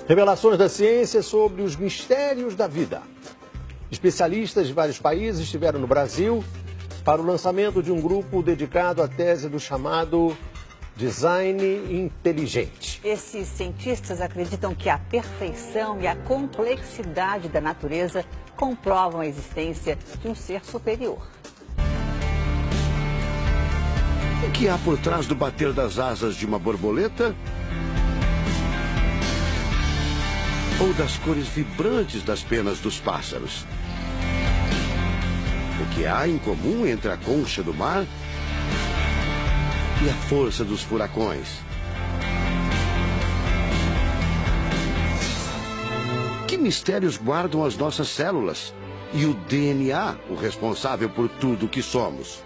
Revelações da ciência sobre os mistérios da vida. Especialistas de vários países estiveram no Brasil para o lançamento de um grupo dedicado à tese do chamado design inteligente. Esses cientistas acreditam que a perfeição e a complexidade da natureza comprovam a existência de um ser superior. O que há por trás do bater das asas de uma borboleta? Ou das cores vibrantes das penas dos pássaros? O que há em comum entre a concha do mar e a força dos furacões? Que mistérios guardam as nossas células e o DNA, o responsável por tudo que somos?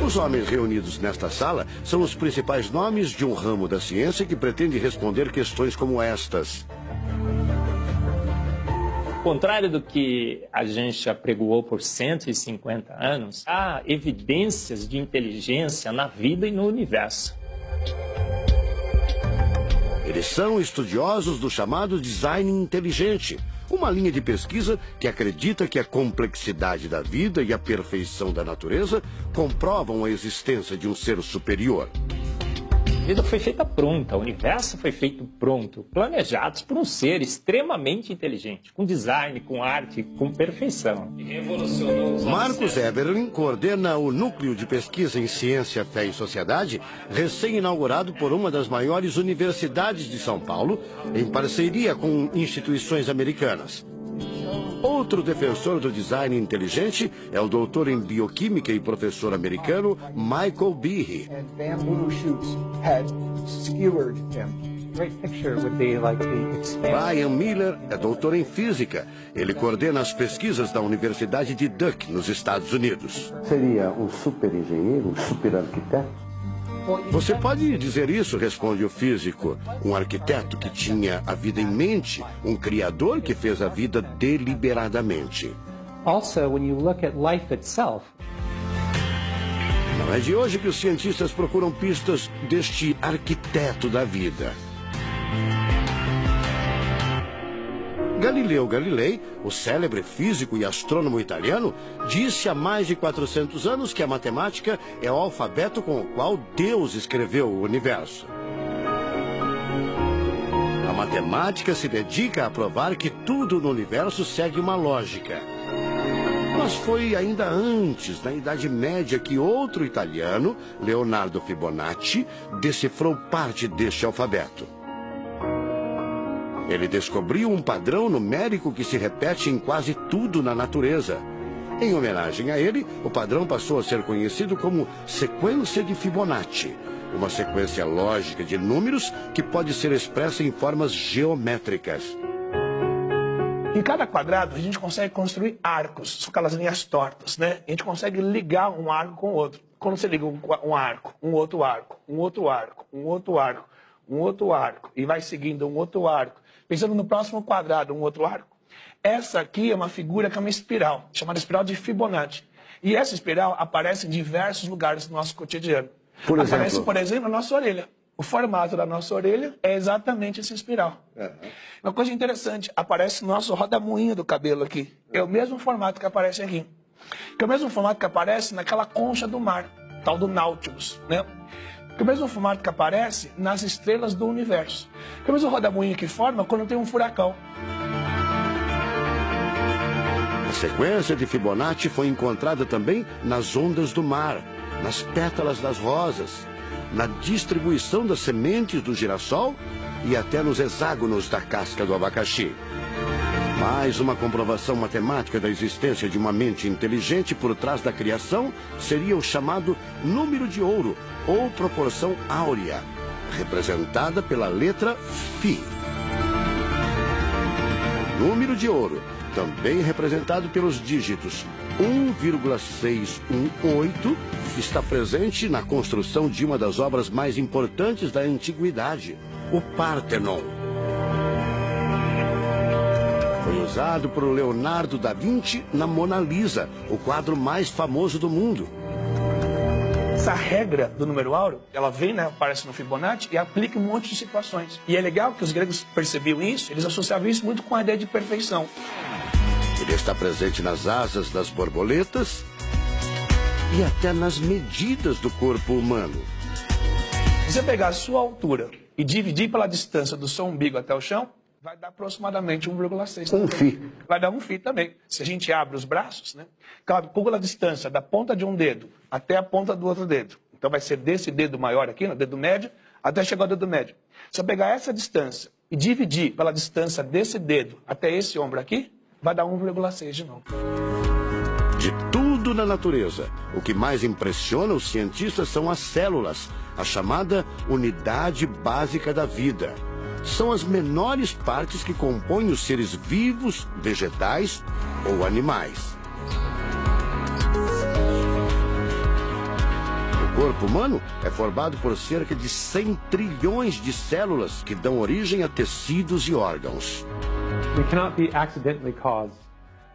Os homens reunidos nesta sala são os principais nomes de um ramo da ciência que pretende responder questões como estas. Ao contrário do que a gente apregoou por 150 anos, há evidências de inteligência na vida e no universo. Eles são estudiosos do chamado design inteligente, uma linha de pesquisa que acredita que a complexidade da vida e a perfeição da natureza comprovam a existência de um ser superior. A vida foi feita pronta, o universo foi feito pronto, planejados por um ser extremamente inteligente, com design, com arte, com perfeição. Marcos Eberlin coordena o Núcleo de Pesquisa em Ciência, Fé e Sociedade, recém-inaugurado por uma das maiores universidades de São Paulo, em parceria com instituições americanas. Outro defensor do design inteligente é o doutor em bioquímica e professor americano Michael Behe. Brian Miller é doutor em física. Ele coordena as pesquisas da Universidade de Duke, nos Estados Unidos. Seria um super engenheiro, um super arquiteto? Você pode dizer isso, responde o físico. Um arquiteto que tinha a vida em mente, um criador que fez a vida deliberadamente. Also, when you look at life itself, não é de hoje que os cientistas procuram pistas deste arquiteto da vida. Galileu Galilei, o célebre físico e astrônomo italiano, disse há mais de 400 anos que a matemática é o alfabeto com o qual Deus escreveu o universo. A matemática se dedica a provar que tudo no universo segue uma lógica. Mas foi ainda antes, na Idade Média, que outro italiano, Leonardo Fibonacci, decifrou parte deste alfabeto. Ele descobriu um padrão numérico que se repete em quase tudo na natureza. Em homenagem a ele, o padrão passou a ser conhecido como sequência de Fibonacci, uma sequência lógica de números que pode ser expressa em formas geométricas. Em cada quadrado, a gente consegue construir arcos, são aquelas linhas tortas, né? A gente consegue ligar um arco com o outro. Quando você liga um arco, um outro arco, um outro arco, um outro arco, um outro arco, e vai seguindo um outro arco, pensando no próximo quadrado, um outro arco. Essa aqui é uma figura que é uma espiral, chamada espiral de Fibonacci. E essa espiral aparece em diversos lugares do nosso cotidiano. Aparece, por exemplo, na nossa orelha. O formato da nossa orelha é exatamente essa espiral. Uma coisa interessante, aparece no nosso rodamuinho do cabelo aqui. É o mesmo formato que aparece aqui. Que é o mesmo formato que aparece naquela concha do mar, tal do Nautilus, né? Que é o mesmo formato que aparece nas estrelas do universo. Que é o mesmo rodamuinho que forma quando tem um furacão. A sequência de Fibonacci foi encontrada também nas ondas do mar, nas pétalas das rosas, na distribuição das sementes do girassol e até nos hexágonos da casca do abacaxi. Mais uma comprovação matemática da existência de uma mente inteligente por trás da criação seria o chamado número de ouro, ou proporção áurea, representada pela letra Φ. O número de ouro, também representado pelos dígitos 1,618, está presente na construção de uma das obras mais importantes da antiguidade, o Parthenon. Foi usado por Leonardo da Vinci na Mona Lisa, o quadro mais famoso do mundo. essa regra do número áureo, ela vem, né, aparece no Fibonacci e aplica em um monte de situações. E é legal que os gregos percebiam isso, eles associavam isso muito com a ideia de perfeição. Ele está presente nas asas das borboletas e até nas medidas do corpo humano. Se você pegar a sua altura e dividir pela distância do seu umbigo até o chão, vai dar aproximadamente 1,6. Um φ. Vai dar um φ também. Se a gente abre os braços, né, calcula a distância da ponta de um dedo até a ponta do outro dedo. Então vai ser desse dedo maior aqui, no dedo médio, até chegar ao dedo médio. Se eu pegar essa distância e dividir pela distância desse dedo até esse ombro aqui, vai dar 1,6 de novo. De tudo na natureza, o que mais impressiona os cientistas são as células, a chamada unidade básica da vida. São as menores partes que compõem os seres vivos, vegetais ou animais. O corpo humano é formado por cerca de 100 trilhões de células que dão origem a tecidos e órgãos. We cannot be accidentally caused.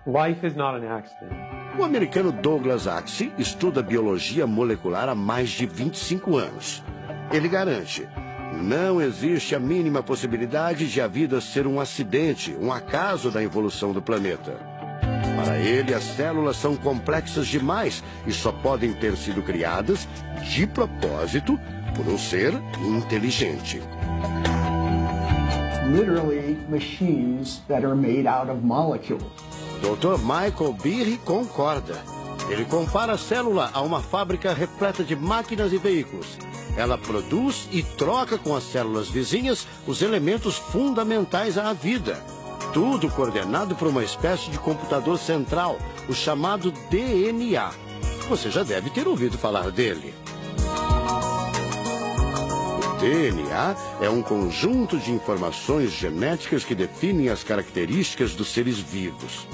Life is not an accident. O americano Douglas Axie estuda biologia molecular há mais de 25 anos. Ele garante: não existe a mínima possibilidade de a vida ser um acidente, um acaso da evolução do planeta. Para ele, as células são complexas demais e só podem ter sido criadas de propósito por um ser inteligente. Literally machines that are made out of molecules. Dr. Michael Behe concorda. Ele compara a célula a uma fábrica repleta de máquinas e veículos. Ela produz e troca com as células vizinhas os elementos fundamentais à vida. Tudo coordenado por uma espécie de computador central, o chamado DNA. Você já deve ter ouvido falar dele. O DNA é um conjunto de informações genéticas que definem as características dos seres vivos.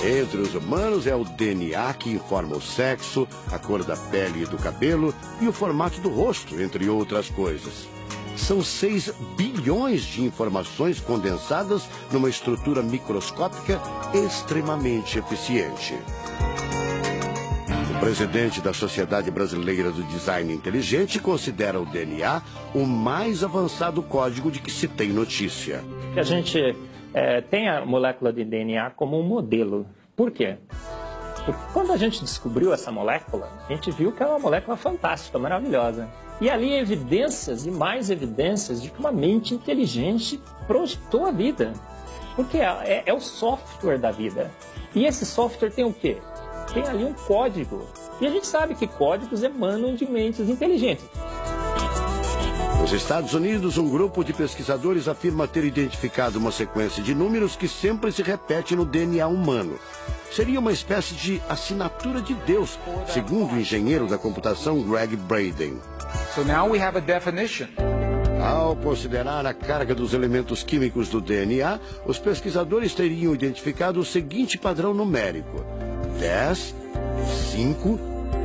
Entre os humanos é o DNA que informa o sexo, a cor da pele e do cabelo e o formato do rosto, entre outras coisas. São 6 bilhões de informações condensadas numa estrutura microscópica extremamente eficiente. O presidente da Sociedade Brasileira do Design Inteligente considera o DNA o mais avançado código de que se tem notícia. A gente tem a molécula de DNA como um modelo. Por quê? Porque quando a gente descobriu essa molécula, a gente viu que é uma molécula fantástica, maravilhosa. E ali evidências e mais evidências de que uma mente inteligente projetou a vida. Porque é o software da vida. E esse software tem o quê? Tem ali um código. E a gente sabe que códigos emanam de mentes inteligentes. Nos Estados Unidos, um grupo de pesquisadores afirma ter identificado uma sequência de números que sempre se repete no DNA humano. Seria uma espécie de assinatura de Deus, segundo o engenheiro da computação Greg Braden. So now we have a definition. Ao considerar a carga dos elementos químicos do DNA, os pesquisadores teriam identificado o seguinte padrão numérico: 10, 5,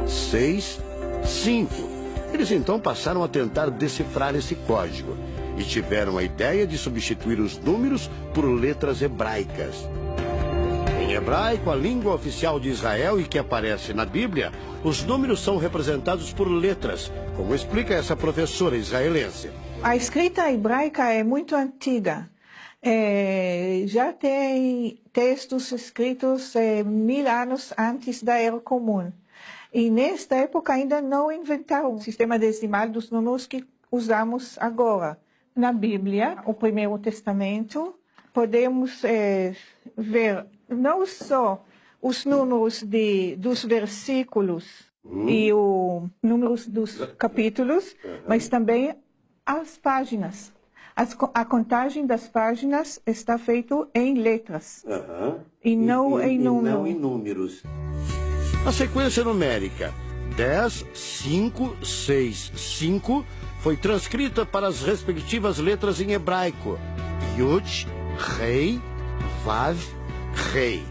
6, 5. Eles então passaram a tentar decifrar esse código e tiveram a ideia de substituir os números por letras hebraicas. Em hebraico, a língua oficial de Israel e que aparece na Bíblia, os números são representados por letras, como explica essa professora israelense. A escrita hebraica é muito antiga. Já tem textos escritos 1000 anos antes da Era Comum. E nesta época ainda não inventaram o sistema decimal dos números que usamos agora. Na Bíblia, o Primeiro Testamento, podemos ver não só os números dos versículos e os números dos capítulos, mas também as páginas. A contagem das páginas está feita em letras e não em números. A sequência numérica 10, 5, 6, 5 foi transcrita para as respectivas letras em hebraico: Yud, Rei, Vav, Rei.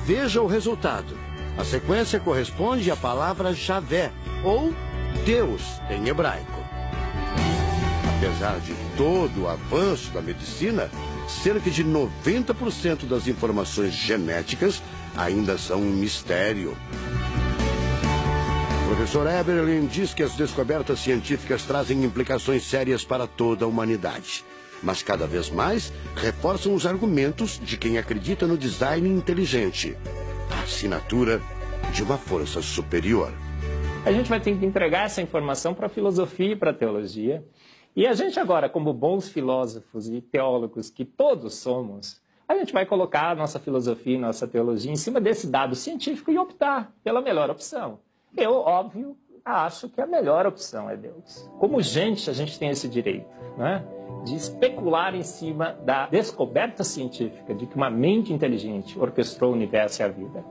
Veja o resultado. A sequência corresponde à palavra Javé, ou Deus, em hebraico. Apesar de todo o avanço da medicina, cerca de 90% das informações genéticas ainda são um mistério. O professor Eberlin diz que as descobertas científicas trazem implicações sérias para toda a humanidade. Mas cada vez mais reforçam os argumentos de quem acredita no design inteligente, a assinatura de uma força superior. A gente vai ter que entregar essa informação para a filosofia e para a teologia. E a gente agora, como bons filósofos e teólogos que todos somos, a gente vai colocar a nossa filosofia e nossa teologia em cima desse dado científico e optar pela melhor opção. Eu, óbvio, acho que a melhor opção é Deus. Como gente, a gente tem esse direito, né, de especular em cima da descoberta científica de que uma mente inteligente orquestrou o universo e a vida.